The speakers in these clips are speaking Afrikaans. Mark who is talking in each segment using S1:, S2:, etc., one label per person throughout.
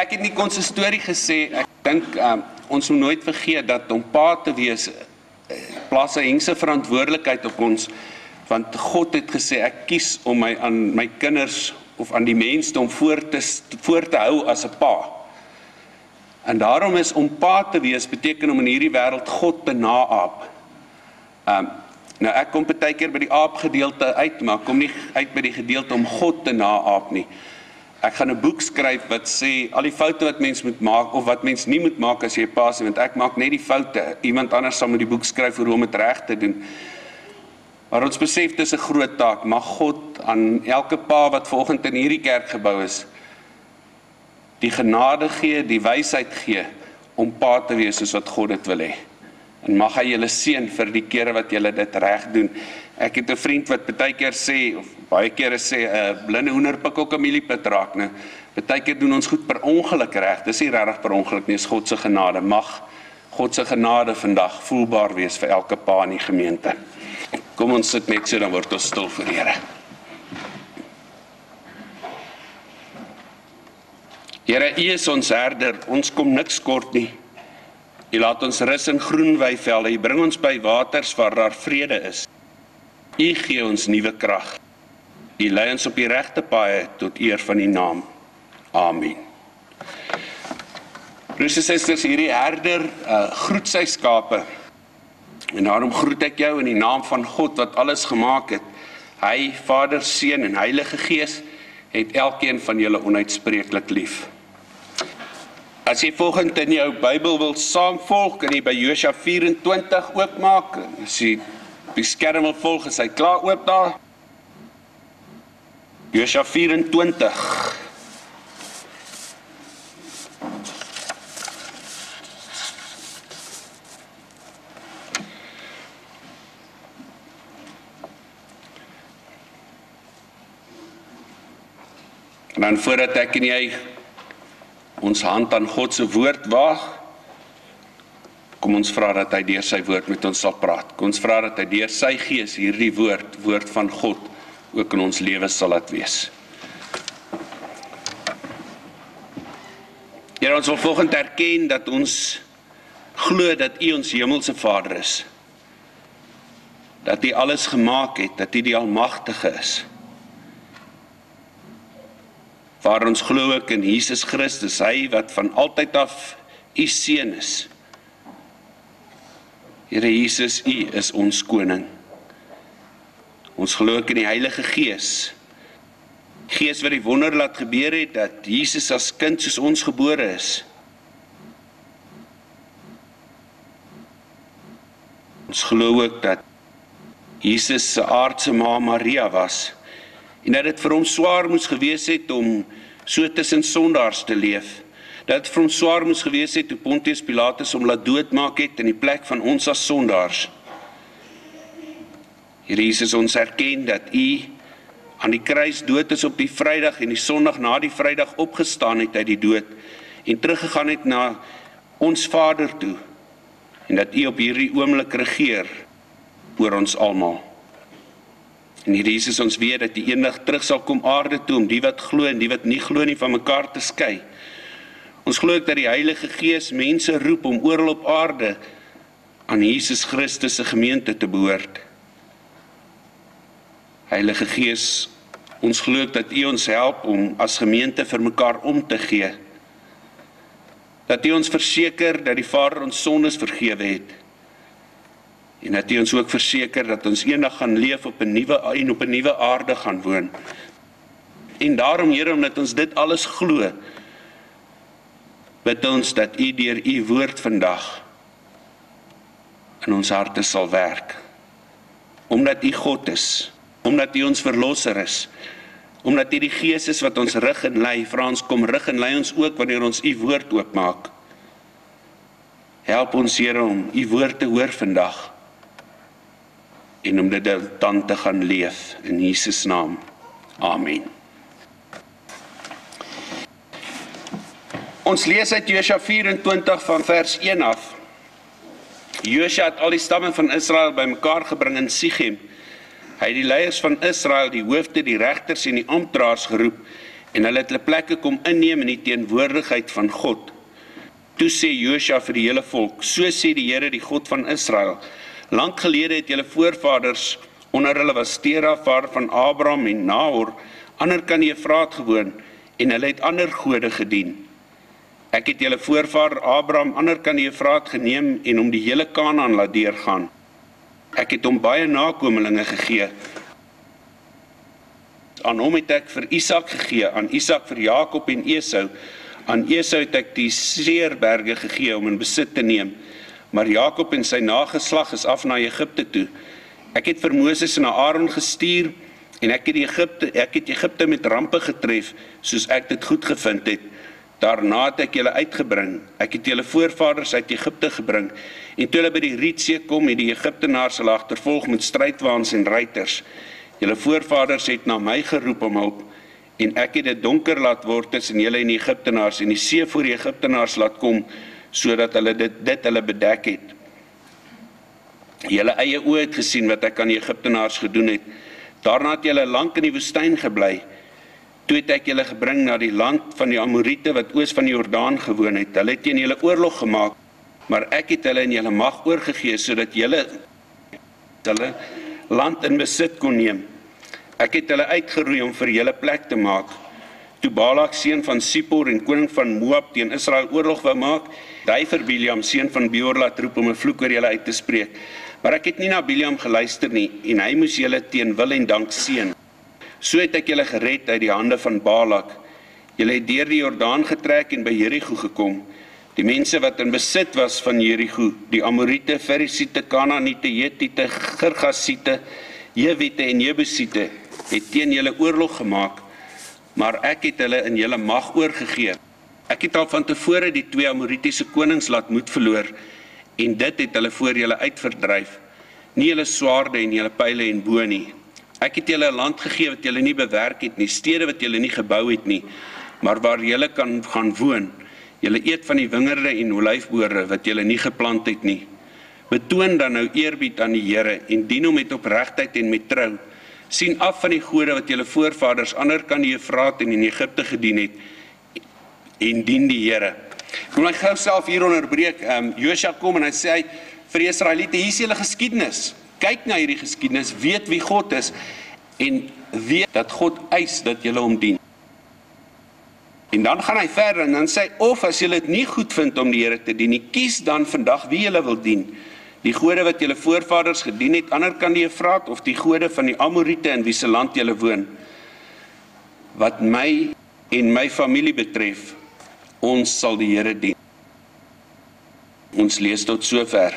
S1: Ek het nie konsistorie gesê, ek dink ons moet nooit vergeet dat om pa te wees, plaas 'n hengse verantwoordelikheid op ons, want God het gesê, ek kies om my aan my kinders of aan die mensdom voor te hou as 'n pa. En daarom is om pa te wees, beteken om in hierdie wêreld God te naaap. Nou ek kom partykeer by die aapgedeelte uit, maar ek kom nie uit by die gedeelte om God te naaap nie. Ek gaan 'n boek skryf wat sê, al die foute wat mens moet maak, of wat mens nie moet maak as jy pa is, want ek maak net die foute. Iemand anders sal met die boek skryf hoe om dit reg te doen. Maar ons besef, dis 'n groot taak. Mag God aan elke pa wat vanoggend in hierdie kerk gebou is, die genade gee, die wysheid gee, om pa te wees soos wat God dit wil hê. En mag hy julle seën vir die kere wat julle dit reg doen. Ek het 'n vriend wat partykeer sê, of baie kere sê, 'n blinde hoender pik ook 'n mieliepit raak. Nou, partykeer doen ons goed per ongeluk reg. Dis nie regtig per ongeluk nie, is God se genade. Mag God se genade vandag voelbaar wees vir elke pa in die gemeente. Kom ons sit net so, dan word ons stil vir die Here. Here, U is ons herder, ons kom niks kort nie. U laat ons rus in groen weivelde, U bring ons by waters waar daar vrede is. U gee ons nuwe krag. U lei ons op die regte paaie tot eer van U naam. Amen. Broers en susters, hierdie herder groet sy skape. En daarom groet ek jou in die naam van God wat alles gemaak het. Hy, Vader, Seun en Heilige Gees, het elkeen van julle onuitspreeklik lief. As jy volgende in jou Bybel wil saamvolg, kan jy by Josua 24 oopmaak. As jy op die skerm wil volg, is hy klaar oop daar. Josua 24. En dan voordat ek en jy ons hand aan God se woord waag, kom ons vra dat hy deur sy woord met ons sal praat. Kom ons vra dat hy deur sy gees hierdie woord van God, ook in ons lewe sal laat wees. Here, ons wil volgende erken dat ons glo dat U ons hemelse Vader is. Dat U alles gemaak het, dat U die Almagtige is. Waar ons glo ook in Jesus Christus, hy wat van altyd af U seun is. Here Jesus, U is ons koning. Ons glo ook in die Heilige Gees. Gees wat die wonder laat gebeur het, dat Jesus as kind soos ons gebore is. Ons glo ook dat Jesus se aardse ma Maria was, en dat dit vir hom swaar moes gewees het om so tussen sondaars te leef. Dat dit vir hom swaar moes gewees het toe Pontius Pilatus hom laat doodmaak het in die plek van ons as sondaars. Here Jesus, ons erken dat U aan die kruis dood is op die Vrydag en die Sondag na die Vrydag opgestaan het uit die dood en teruggegaan het na ons Vader toe en dat U op hierdie oomblik regeer oor ons almal. En Here Jesus, ons weet dat U eendag terug sal kom aarde toe om die wat glo en die wat nie glo nie van mekaar te skei. Ons glo ook dat die Heilige Gees mense roep om oral op aarde aan Jesus Christus se gemeente te behoort. Heilige Gees, ons glo dat U ons help om as gemeente vir mekaar om te gee. Dat U ons verseker dat die Vader ons sondes vergewe het. En dat U ons ook verseker dat ons eendag gaan leef op 'n nuwe aarde gaan woon. En daarom, Here, omdat ons dit alles glo, bid ons dat U deur U woord vandag in ons harte sal werk. Omdat U God is, omdat U ons verlosser is, omdat U die Gees is wat ons rig en lei, vra ons kom rig en lei ons ook wanneer ons U woord oopmaak. Help ons, Here, om U woord te hoor vandag en om dit dan te gaan leef in Jesus naam. Amen. Ons lees uit Josua 24 van vers 1 af. Josua het al die stamme van Israel bymekaar gebring in Sichem. Hy het die leiers van Israel, die hoofde, die regters en die amptenare geroep en hulle het hulle plekke kom inneem in die teenwoordigheid van God. Toe sê Josua vir die hele volk, so sê die Here, die God van Israel, lank gelede het julle voorvaders, onder hulle was Tera, vader van Abraham en Nahor, ander kan die Efraat gewoon, en hulle het ander gode gedien. Ek het julle voorvader Abraham, ander kan die Efraat geneem en om die hele Kanaan laat deurgaan. Ek het hom baie nakomelinge gegee. Aan hom het ek vir Isak gegee, aan Isak vir Jakob en Esau. Aan Esau het ek die Seerberge gegee om in besit te neem. Maar Jakob en sy nageslag is af na Egipte toe. Ek het vir Moses en Aaron gestuur en ek het Egipte met rampe getref, soos ek dit goed gevind het. Daarna het ek julle uitgebring. Ek het julle voorvaders uit Egipte gebring. En toe hulle by die Rietsee kom, het die Egiptenaars hulle agtervolg met strydwaans en ruiters. Julle voorvaders het na my geroep om hulp, en ek het dit donker laat word tussen julle en die Egiptenaars, en die see voor die Egiptenaars laat kom, sodat hulle dit hulle bedek het. Julle eie oë het gesien wat ek aan die Egiptenaars gedoen het. Daarna het julle lank in die woestyn gebly. Toe het ek julle gebring na die land van die Amoriete wat oos van die Jordaan gewoon het. Hulle het teen julle oorlog gemaak, maar ek het hulle in julle mag oorgegee, sodat julle land in besit kon neem. Ek het hulle uitgeroei om vir julle plek te maak. Toe Balak, seun van Sipor en koning van Moab teen Israel oorlog wou maak, het hy vir Biliam, seun van Beor, laat roep om 'n vloek oor julle uit te spreek. Maar ek het nie na Biliam geluister nie, en hy moes julle teen wil en dank seën. So het ek julle gered uit die hande van Balak. Julle het deur die Jordaan getrek en by Jerigo gekom. Die mense wat in besit was van Jerigo, die Amoriete, Ferisiete, Kanaaniete, Hetiete, Girgasiete, Jewiete en Jebusiete, het teen julle oorlog gemaak, maar ek het hulle in julle mag oorgegee. Ek het al van tevore die 2 Amoritiese konings laat moed verloor, en dit het hulle voor julle uitverdryf, nie julle swaarde en julle pyle en boë nie. Ek het julle 'n land gegee wat julle nie bewerk het nie, stede wat julle nie gebou het nie, maar waar julle kan gaan woon. Julle eet van die wingerde en olyfbore wat julle nie geplant het nie. Betoon dan nou eerbied aan die Here en dien hom met opregtheid en met trou. Sien af van die gode wat julle voorvaders ander kan die Efraat en in Egipte gedien het, en dien die Here. Ek wil my gou self hier onderbreek. Josua kom en hy sê vir die Israeliete, hier is julle geskiedenis. Kyk na hierdie geskiedenis, weet wie God is en weet dat God eis dat julle hom dien. En dan gaan hy verder en dan sê, of as julle dit nie goed vind om die Here te dien nie, kies dan vandag wie julle wil dien. Die gode wat julle voorvaders gedien het, ander kan die Efraat, of die gode van die Amoriete in wie se land julle woon. Wat my en my familie betref, ons sal die Here dien. Ons lees tot sover.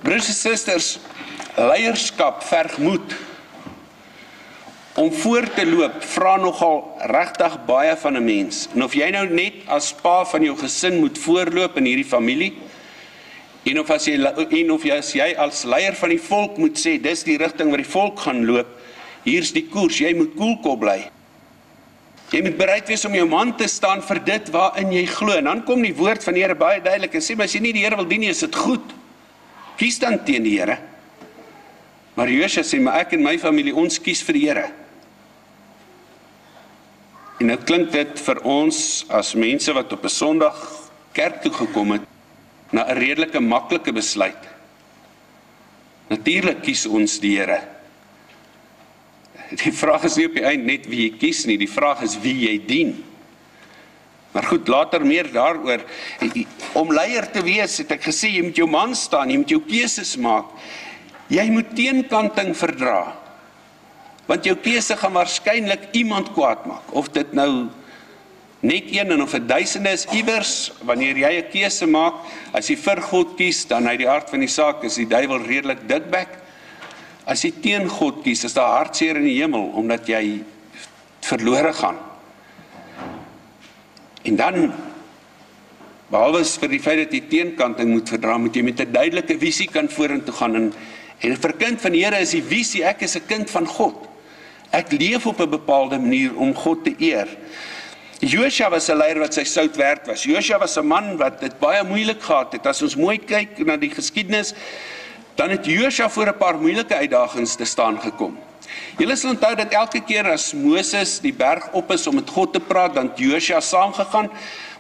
S1: Broers en susters, leierskap verg moed. Om voor te loop vra nogal regtig baie van 'n mens. En of jy nou net as pa van jou gesin moet voorloop in hierdie familie, en of as jy as leier van die volk moet sê, dis die rigting waar die volk gaan loop, hier's die koers, jy moet koelkop bly. Jy moet bereid wees om jou man te staan vir dit waarin jy glo. En dan kom die woord van die Here baie duidelik en sê, maar as jy nie die Here wil dien nie, is dit goed. Kies dan teen die Here. Maar Josua sê, maar ek en my familie, ons kies vir die Here. En nou klink dit vir ons as mense wat op 'n Sondag kerk toe gekom het, na 'n redelike maklike besluit. Natuurlik kies ons die Here. Die vraag is nie op die eind net wie jy kies nie, die vraag is wie jy dien. Maar goed, later meer daaroor. Om leier te wees, het ek gesê, jy moet jou man staan, jy moet jou keuses maak. Jy moet teenkanting verdra. Want jou keuse gaan waarskynlik iemand kwaad maak. Of dit nou net een en of 1000 is iewers, wanneer jy 'n keuse maak, as jy vir God kies, dan uit die hart van die saak is die duiwel redelik dikbek. As jy teen God kies, is daar hartseer in die hemel, omdat jy verlore gaan. En dan, behalwe vir die feit dat jy teenkanting moet verdra, moet jy met 'n duidelike visie kan vorentoe gaan. En vir 'n kind van die Here is die visie, ek is 'n kind van God. Ek leef op 'n bepaalde manier om God te eer. Josua was 'n leier wat sy sout werd was. Josua was 'n man wat dit baie moeilik gehad het. As ons mooi kyk na die geskiedenis, dan het Josua voor 'n paar moeilike uitdagings te staan gekom. Julle sal onthou dat elke keer as Moses die berg op is om met God te praat, dan het Josua saamgegaan,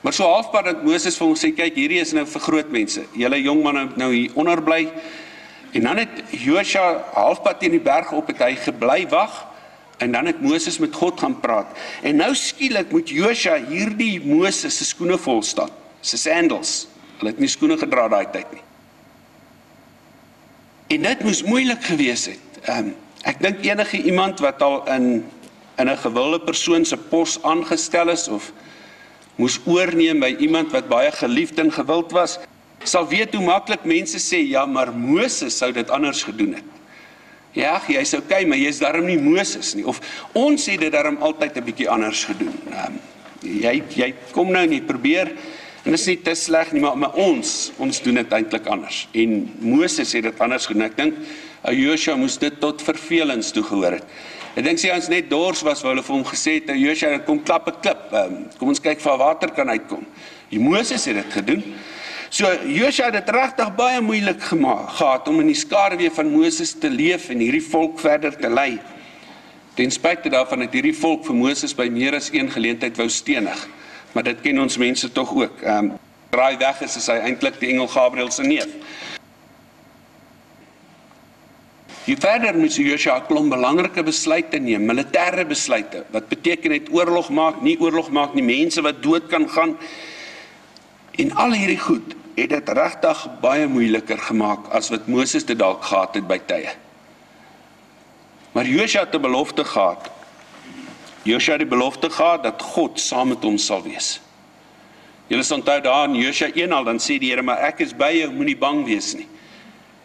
S1: maar so halfpad dat Moses vir hom sê, kyk, hierdie is nou vir groot mense, julle jong man nou hier onder bly, en dan het Josua halfpad teen die berg op, het hy gebly wag, en dan het Moses met God gaan praat, en nou skielik moet Josua hierdie Moses se skoene vol staan, sy sandals, hulle het nie skoene gedra daai tyd nie. En dit moes moeilik gewees het. Ek dink enige iemand wat al in 'n gewilde persoon se pos aangestel is, of moes oorneem by iemand wat baie geliefd en gewild was, sal weet hoe maklik mense sê, ja, maar Moses sou dit anders gedoen het. Ja, jy's okay, maar jy's darm nie Moses nie, of ons het dit darm altyd 'n bietjie anders gedoen. Jy kom nou nie, probeer, en dit is nie te sleg nie, maar ons doen dit eintlik anders, en Moses het dit anders gedoen. Ek dink, Josua moes dit tot vervelings toegehoor het. Ek dink sy ons net dors was, wou hulle vir hom gesê het, Josua, kom klap 'n klip, kom ons kyk waar water kan uitkom. Moses het dit gedoen. So Josua het dit regtig baie moeilik gehad om in die skaduwee van Moses te leef en hierdie volk verder te lei. Ten spyte daarvan het hierdie volk vir Moses by meer as een geleentheid wou stenig, maar dit ken ons mense tog ook. Draai weg is hy eintlik die engel Gabriël se neef. Hier verder moes Josua 'n klomp belangrike besluite neem, militêre besluite, wat beteken het oorlog maak nie, mense wat dood kan gaan, en al hierdie goed het dit regtig baie moeiliker gemaak as wat Moses dit dalk gehad het by tye. Maar Josua het 'n belofte gehad. Josua het die belofte gehad dat God saam met hom sal wees. Julle sal onthou daar in Josua 1 al, dan sê die Here, maar ek is by jou, moenie bang wees nie.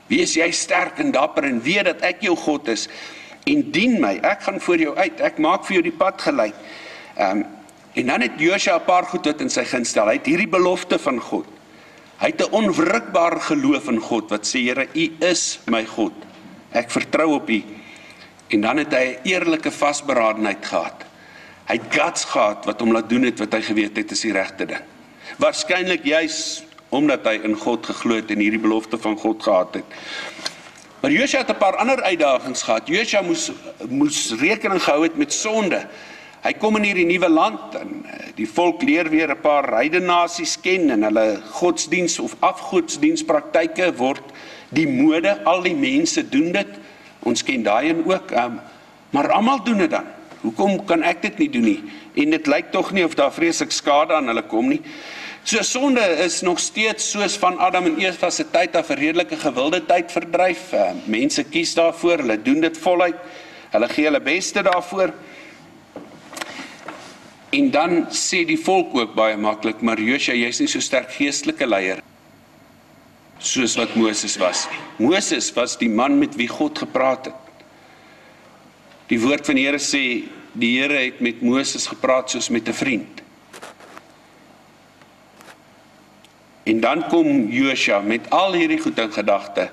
S1: Wees jy sterk en dapper en weet dat ek jou God is, en dien my, ek gaan voor jou uit, ek maak vir jou die pad gelyk. En dan het Josua 'n paar goed wat in sy gunst stel. Hy het hierdie belofte van God. Hy het 'n onwrikbare geloof in God, wat sê, Here, U is my God. Ek vertrou op U. En dan het hy 'n eerlike vasberadenheid gehad. Hy het guts gehad wat hom laat doen het wat hy geweet het is die regte ding. Waarskynlik juis omdat hy in God geglo het en hierdie belofte van God gehad het. Maar Josua het 'n paar ander uitdagings gehad. Josua moes rekening gehou het met sonde. Hy kom in hierdie nuwe land en die volk leer weer 'n paar heidenasies ken en hulle godsdiens of afgodsdienspraktyke word die mode, al die mense doen dit. Ons ken daai en ook, maar almal doen dit dan. Hoekom kan ek dit nie doen nie? En dit lyk tog nie of daar vreeslik skade aan hulle kom nie. So sonde is nog steeds soos van Adam en Eva se tyd af 'n redelike gewilde tyd verdryf. Mense kies daarvoor, hulle doen dit voluit. Hulle gee hulle beste daarvoor. En dan sê die volk ook baie maklik, maar Josua, jy's nie so sterk geestelike leier soos wat Moses was. Moses was die man met wie God gepraat het. Die woord van die Here sê, die Here het met Moses gepraat soos met 'n vriend. En dan kom Josua met al hierdie goed in gedagte,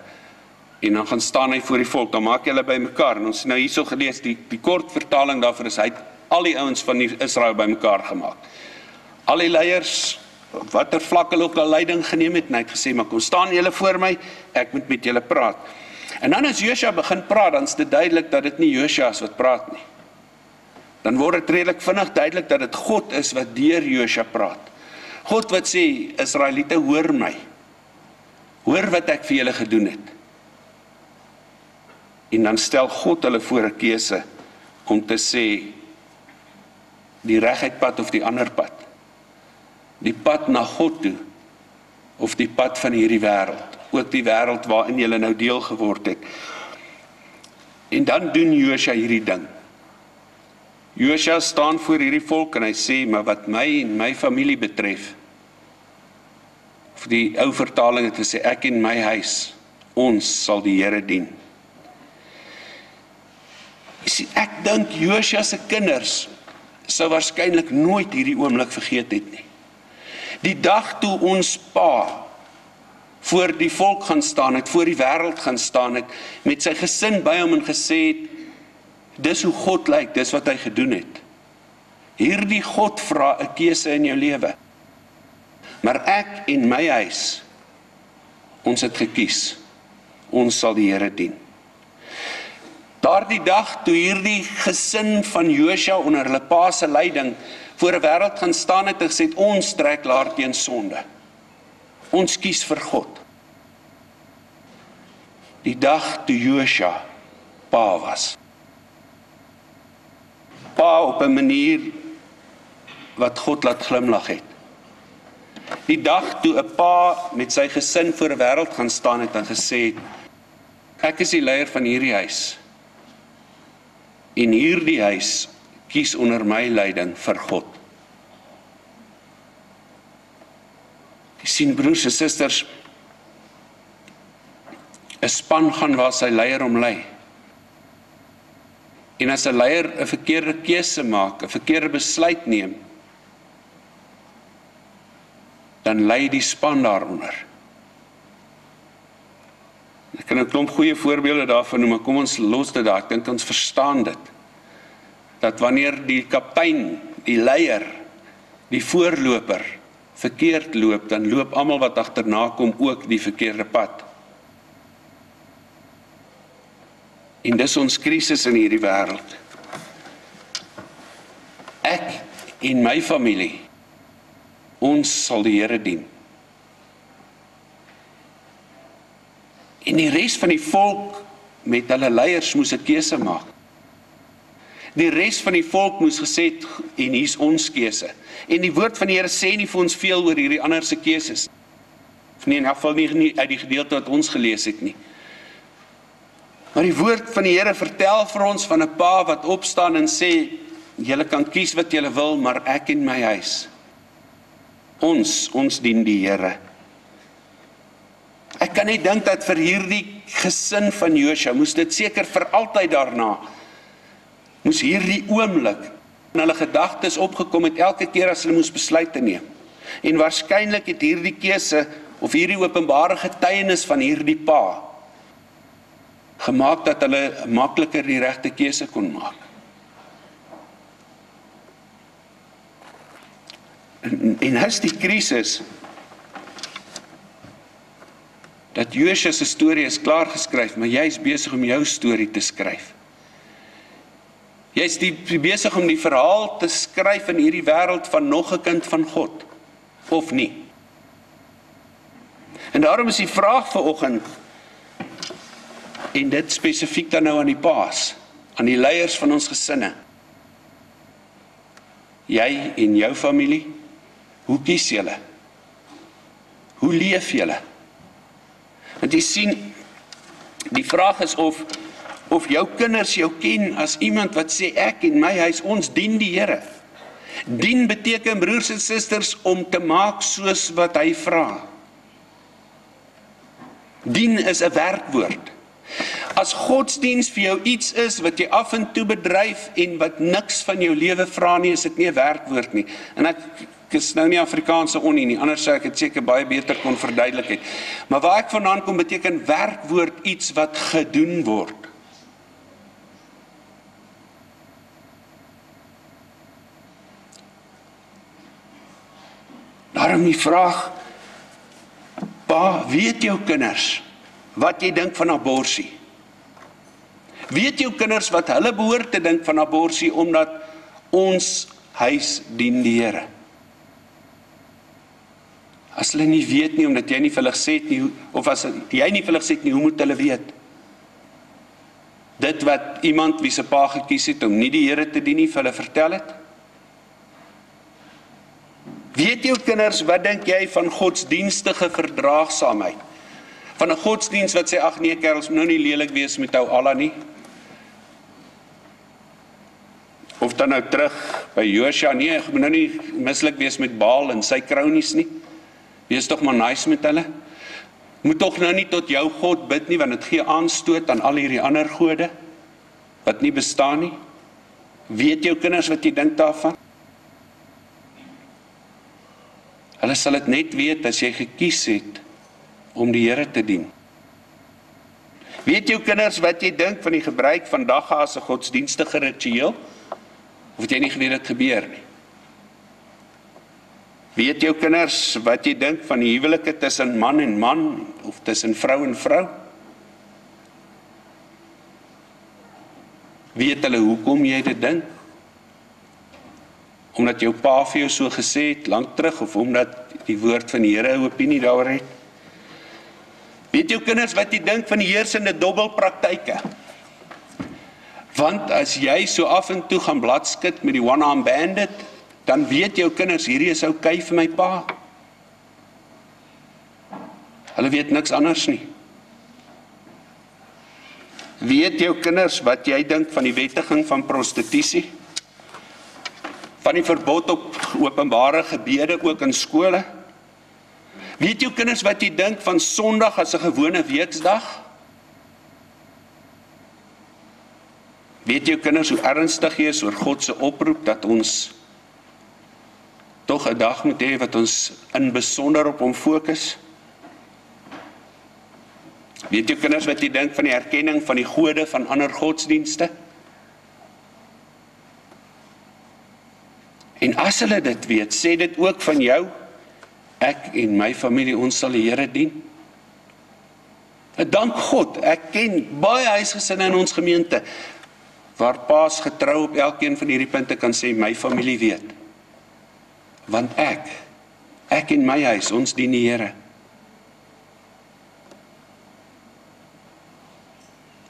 S1: en dan gaan staan hy voor die volk, dan maak hulle by mekaar, en ons nou hierso gelees, die kort vertaling daarvoor is, hy het al die ouens van Israel by mekaar gemaak. Al die leiers, watter vlak hulle ook al leiding geneem het, en hy het gesê, maar kom staan julle voor my, ek moet met julle praat. En dan as Josua begin praat, dan is dit duidelik dat dit nie Josua is wat praat nie. Dan word dit redelik vinnig duidelik dat dit God is wat deur Josua praat. God wat sê, Israeliete, hoor my. Hoor wat ek vir julle gedoen het. En dan stel God hulle voor 'n keuse om te sê, die reguit pad of die ander pad. Die pad na God toe, of die pad van hierdie wêreld. Ook die wêreld waarin julle nou deel geword het. En dan doen Josua hierdie ding. Josua staan voor hierdie volk en hy sê, maar wat my en my familie betref, of die ou vertaling het gesê, ek en my huis, ons sal die Here dien. Ek dink Josua se kinders sou waarskynlik nooit hierdie oomblik vergeet het nie. Die dag toe ons pa voor die volk gaan staan het, voor die wêreld gaan staan het, met sy gesin by hom en gesê het, dis hoe God lyk, dis wat hy gedoen het. Hierdie God vra 'n keuse in jou lewe. Maar ek en my huis, ons het gekies, ons sal die Here dien. Daardie dag toe hierdie gesin van Josua onder hulle pa se leiding voor 'n wêreld gaan staan het en gesê het, ons trek laer teen sonde. Ons kies vir God. Die dag toe Josua pa was. Pa op 'n manier wat God laat glimlag het. Die dag toe 'n pa met sy gesin voor 'n wêreld gaan staan het en gesê het, ek is die leier van hierdie huis. En hierdie huis kies onder my leiding vir God. Jy sien broers en susters, 'n span gaan waar sy leier hom lei. En as 'n leier 'n verkeerde keuse maak, 'n verkeerde besluit neem, dan lei die span daaronder. Ek kan 'n klomp goeie voorbeelde daarvan noem, maar kom ons los dit daar. Ek dink ons verstaan dit. Dat wanneer die kaptein, die leier, die voorloper verkeerd loop, dan loop almal wat agterna kom ook die verkeerde pad. En dis ons krisis in hierdie wêreld. Ek en my familie, ons sal die Here dien. En die res van die volk met hulle leiers moes 'n keuse maak. Die res van die volk moes gesê het, en hier's ons keuse. En die woord van die Here sê nie vir ons veel oor hierdie ander se keuses. Of nie, in elk geval nie uit die gedeelte wat ons gelees het nie. Maar die woord van die Here vertel vir ons van 'n pa wat opstaan en sê, julle kan kies wat julle wil, maar ek en my huis. Ons dien die Here. Ek kan nie dink dat vir hierdie gesin van Josua, moes dit seker vir altyd daarna, moes hierdie oomblik in hulle gedagtes opgekom het elke keer as hulle moes besluit te neem. En waarskynlik het hierdie keuse, of hierdie openbare getuienis van hierdie pa, gemaak dat hulle makliker die regte keuse kon maak. En is die krisis, dat Josua se storie is klaar geskryf, maar jy is besig om jou storie te skryf. Jy is besig om die verhaal te skryf in hierdie wêreld van nog 'n kind van God, of nie? En daarom is die vraag vanoggend, en dit spesifiek dan nou aan die paas, aan die leiers van ons gesinne. Jy en jou familie, hoe kies julle? Hoe leef julle? Want jy sien, die vraag is of jou kinders jou ken as iemand wat sê, ek en my huis, ons dien die Here. Dien beteken, broers en susters, om te maak soos wat hy vra. Dien is 'n werkwoord. As godsdiens vir jou iets is wat jy af en toe bedryf en wat niks van jou lewe vra nie, is dit nie 'n werkwoord nie. En ek is nou nie Afrikaanse onnie nie, anders sou ek dit seker baie beter kon verduidelik het. Maar waar ek vandaan kom, beteken werkwoord iets wat gedoen word. Daarom die vraag, pa, weet jou kinders wat jy dink van aborsie? Weet jou kinders wat hulle behoort te dink van aborsie, omdat ons huis dien die Here? As hulle nie weet nie, omdat jy nie vir hulle gesê het nie, of as jy nie vir hulle gesê het nie, hoe moet hulle weet? Dit wat iemand wie se pa gekies het om nie die Here te dien nie, vir hulle vertel het? Weet jou kinders, wat dink jy van godsdienstige verdraagsaamheid? Van 'n godsdiens wat sê, ag nee kerels, moet nou nie lelik wees met ou Allah nie. Of dan nou terug by Josua, nee, moet nou nie mislik wees met Baal en sy kronies nie. Wees tog maar nice met hulle. Moet tog nou nie tot jou God bid nie, want dit gee aanstoot aan al hierdie ander gode wat nie bestaan nie. Weet jou kinders wat jy dink daarvan? Hulle sal dit net weet as jy gekies het om die Here te dien. Weet jou kinders wat jy dink van die gebruik van dagga as 'n godsdienstige ritueel? Of het jy nie geweet dit gebeur nie? Weet jou kinders wat jy dink van die huwelike tussen man en man, of tussen vrou en vrou? Weet hulle hoekom jy dit dink? Omdat jou pa vir jou so gesê het, lank terug, of omdat die woord van die Here 'n opinie daaroor het? Weet jou kinders wat jy dink van die heersende dobbelpraktyke? Want as jy so af en toe gaan bladskit met die one-arm bandit, dan weet jou kinders, hierdie is oukei vir my pa. Hulle weet niks anders nie. Weet jou kinders wat jy dink van die wettiging van prostitusie? Van die verbod op openbare gebede, ook in skole? Weet jou kinders wat jy dink van Sondag as 'n gewone weksdag? Weet jou kinders hoe ernstig jy is oor God se oproep dat ons tog 'n dag moet hê wat ons in besonder op hom fokus? Weet jou kinders wat jy dink van die erkenning van die gode van ander godsdienste? En as hulle dit weet, sê dit ook van jou, ek en my familie, ons sal die Here dien. Dank God, ek ken baie huisgesinne in ons gemeente, waar paas getrou op elkeen van hierdie punte kan sê, my familie weet. Want ek en my huis, ons dien die Here.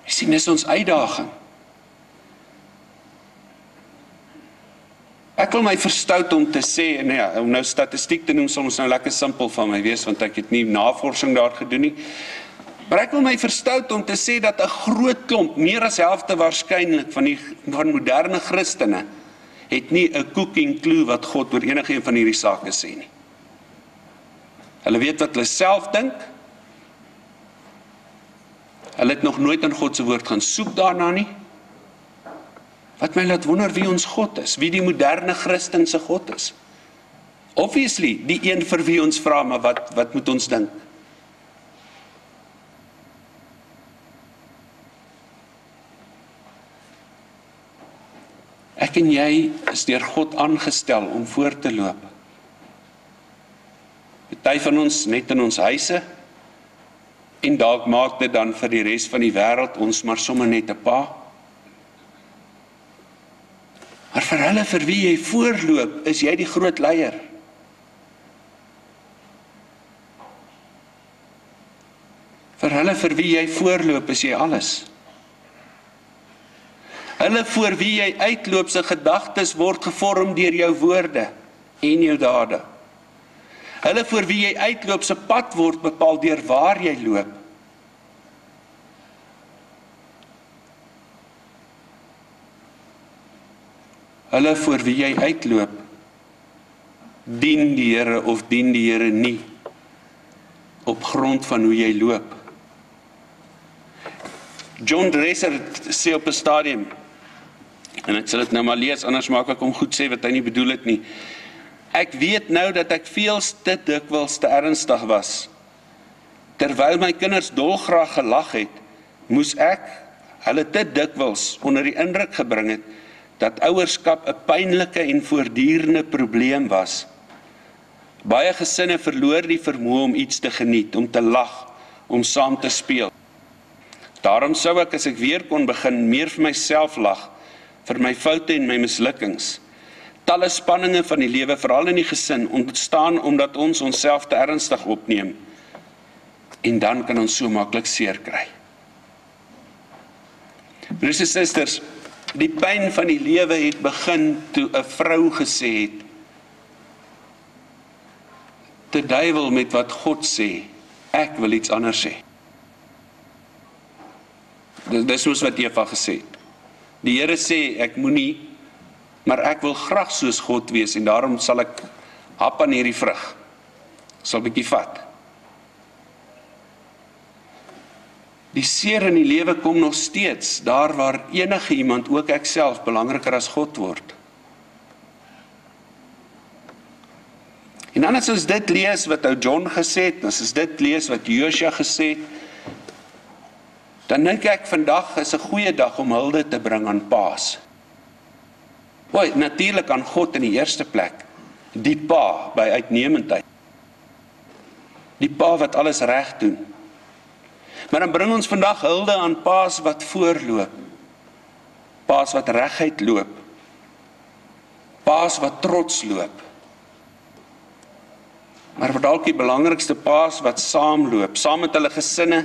S1: Jy sien, dis ons uitdaging. Ek wil my verstout om te sê, en ja, om nou statistiek te noem, sal ons nou lekker simpel van my wees, want ek het nie navorsing daar gedoen nie. Maar ek wil my verstout om te sê dat 'n groot klomp, meer as helfte waarskynlik van moderne Christene, het nie 'n cooking clue wat God oor enige een van hierdie sake sê nie. Hulle weet wat hulle self dink. Hulle het nog nooit in God se woord gaan soek daarna nie. Wat my laat wonder wie ons God is, wie die moderne Christen se God is. Obviously, die een vir wie ons vra, maar wat moet ons dink? Ek en jy is deur God aangestel om voor te loop. Party van ons net in ons huise, en dalk maak dit dan vir die res van die wêreld ons maar sommer net 'n pa. Maar vir hulle vir wie jy voorloop, is jy die groot leier. Vir hulle vir wie jy voorloop, is jy alles. Hulle voor wie jy uitloop, se gedagtes word gevorm deur jou woorde en jou dade. Hulle voor wie jy uitloop, se pad word bepaal deur waar jy loop. Hulle voor wie jy uitloop, dien die Here of dien die Here nie, op grond van hoe jy loop. John Dresser sê op 'n stadium, en ek sal dit nou maar lees, anders maak ek hom goed sê wat hy nie bedoel het nie. Ek weet nou dat ek veels te dikwels te ernstig was. Terwyl my kinders dolgraag gelag het, moes ek hulle te dikwels onder die indruk gebring het, dat ouerskap 'n pynlike en voortdurende probleem was. Baie gesinne verloor die vermoë om iets te geniet, om te lag, om saam te speel. Daarom sou ek, as ek weer kon begin, meer vir myself lag, vir my foute en my mislukkings. Talle spanninge van die lewe, veral in die gesin, ontstaan omdat ons onsself te ernstig opneem. En dan kan ons so maklik seer kry. Broers en susters, die pyn van die lewe het begin toe 'n vrou gesê het, te duiwel met wat God sê, ek wil iets anders sê. Dis soos wat Eva gesê het. Die Here sê, ek moenie, maar ek wil graag soos God wees, en daarom sal ek hap aan hierdie vrug. Sal bietjie vat. Die seer in die lewe kom nog steeds, daar waar enige iemand, ook ek self, belangriker as God word. En dan as ons dit lees wat ou John gesê het, as ons dit lees wat Josua gesê het, dan dink ek vandag is 'n goeie dag om hulde te bring aan paas. Natuurlik aan God in die eerste plek, die pa by uitnemendheid. Die pa wat alles reg doen. Maar dan bring ons vandag hulde aan paas wat voorloop. paas wat reguit loop, paas wat trots loop, maar wat dalk die belangrikste paas wat saamloop, saam met hulle gesinne,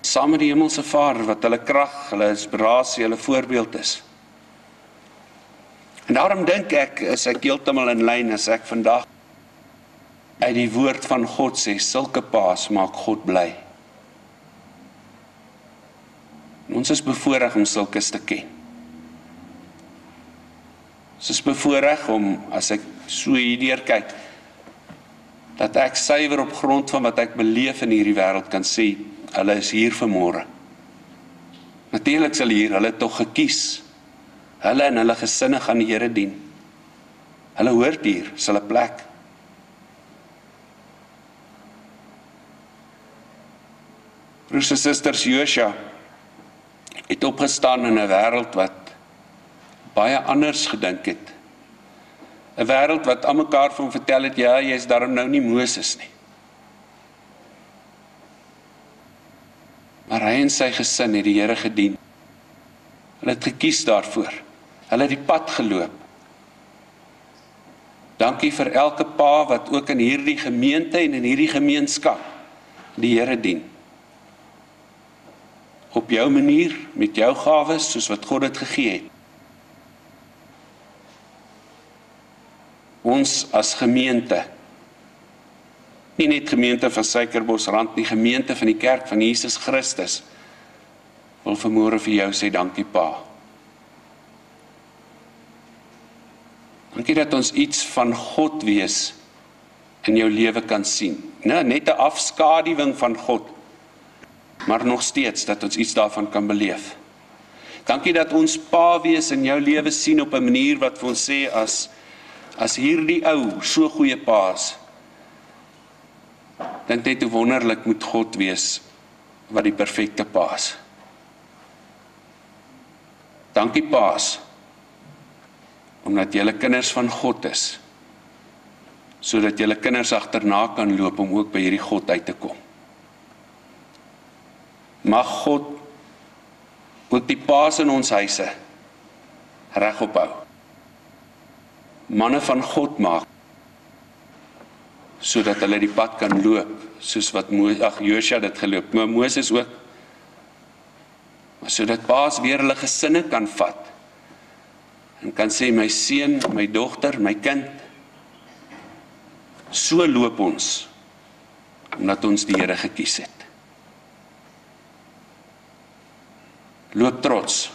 S1: saam met die Hemelse Vader, wat hulle krag, hulle inspirasie, hulle voorbeeld is. En daarom dink ek, is ek heeltemal in lyn as ek vandag uit die woord van God sê, sulke paas maak God bly. Ons is bevoorreg om sulkes te ken. Ons is bevoorreg om, as ek so hierdeur kyk, dat ek suiwer op grond van wat ek beleef in hierdie wêreld kan sê, hulle is hier vanmôre. Natuurlik sal hier hulle tog gekies. Hulle en hulle gesinne gaan die Here dien. Hulle hoort hier, is hulle plek. Broers en susters, Josua het opgestaan in 'n wêreld wat baie anders gedink het. 'n Wêreld wat aan mekaar van hom vertel het, ja, jy is daarom nou nie Moses nie. Maar hy en sy gesin het die Here gedien. Hulle het gekies daarvoor. Hulle het die pad geloop. Dankie vir elke pa wat ook in hierdie gemeente en in hierdie gemeenskap die Here dien. Op jou manier, met jou gawes, soos wat God dit gegee het. Ons as gemeente, nie net gemeente van Suikerbosrand, nie gemeente van die kerk van Jesus Christus, wil vanmôre vir jou sê dankie pa. Dankie dat ons iets van God wees in jou lewe kan sien. Nee, net 'n afskaduwing van God, maar nog steeds dat ons iets daarvan kan beleef. Dankie dat ons pa wees in jou lewe sien op 'n manier wat vir ons sê as hierdie ou so goeie paas, dink net hoe wonderlik moet God wees wat die perfekte paas. Dankie paas, omdat julle kinders van God is, sodat julle kinders agterna kan loop om ook by hierdie God uit te kom. Mag God ook die paas in ons huise regop hou. Manne van God maak, sodat hulle die pad kan loop, soos wat Josua dit geloop, maar Moses ook, sodat paas weer hulle gesinne kan vat, en kan sê, my seun, my dogter, my kind, so loop ons, omdat ons die Here gekies het. Loop trots,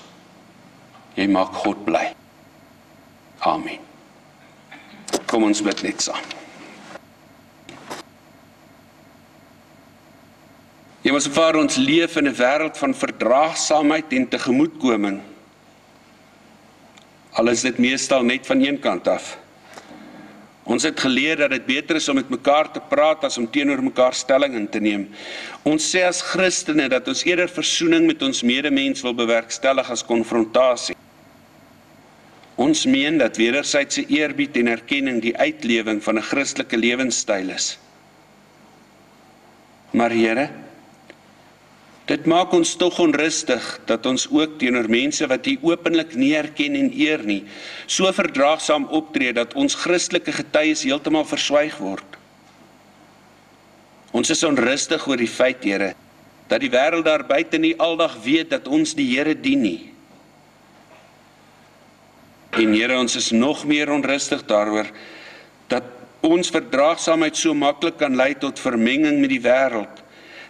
S1: jy maak God bly. Amen. Kom ons bid net saam. Hemelse Vader, ons leef in 'n wêreld van verdraagsaamheid en tegemoetkoming. Al is dit meestal net van een kant af. Ons het geleer dat dit beter is om met mekaar te praat as om teenoor mekaar stelling in te neem. Ons sê as Christene dat ons eerder versoening met ons medemens wil bewerkstellig as konfrontasie. Ons meen dat wederwysige eerbied en erkenning die uitlewing van 'n Christelike lewenstyl is. Maar Here, dit maak ons tog onrustig dat ons ook teenoor mense wat U openlik nie erken en eer nie, so verdraagsaam optree dat ons Christelike getuies heeltemal verswyg word. Ons is onrustig oor die feit, Here, dat die wêreld daar buite nie aldag weet dat ons die Here dien nie. En Here, ons is nog meer onrustig daaroor dat ons verdraagsaamheid so maklik kan lei tot vermenging met die wêreld,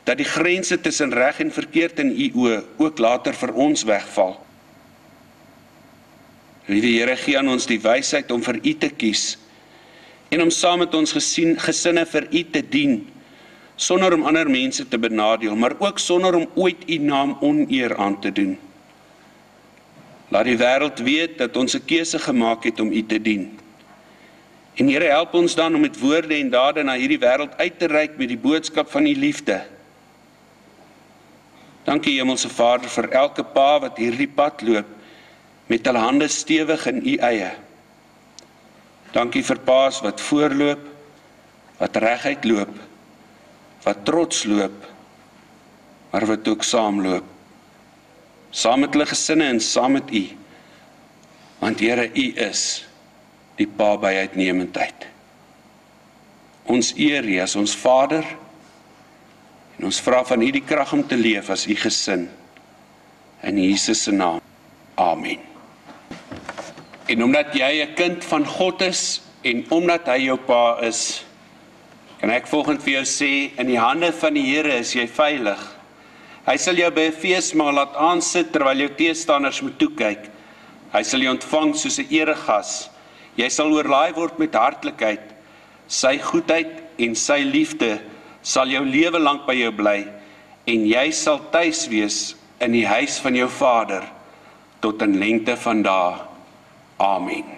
S1: dat die grense tussen reg en verkeerd in U oë ook later vir ons wegval. Liewe Here, gee aan ons die wysheid om vir U te kies en om saam met ons gesinne vir U te dien, sonder om ander mense te benadeel, maar ook sonder om ooit U naam oneer aan te doen. Laat die wêreld weet dat ons 'n keuse gemaak het om U te dien. En Here, help ons dan om met woorde en dade na hierdie wêreld uit te reik met die boodskap van U liefde. Dankie Hemelse Vader vir elke pa wat hierdie pad loop, met hulle hande stewig in U eie. Dankie vir paas wat voorloop, wat reguit loop, wat trots loop, maar wat ook saamloop. Saam met hulle gesinne en saam met U, Want Here, U is die Pa by uitnemendheid. Ons eer U as ons Vader, en ons vra van U die krag om te leef as U gesin. In Jesus se naam. Amen. En omdat jy 'n kind van God is, en omdat hy jou Pa is, kan ek volgende vir jou sê, in die hande van die Here is jy veilig. Hy sal jou by 'n feesmaal laat aansit, terwyl jou teestanders moet toekyk. Hy sal jou ontvang soos 'n eregas. Jy sal oorlaai word met hartlikheid. Sy goedheid en sy liefde sal jou lewe lank by jou bly, en jy sal tuis wees in die huis van jou Vader, tot in lengte van dae. Amen.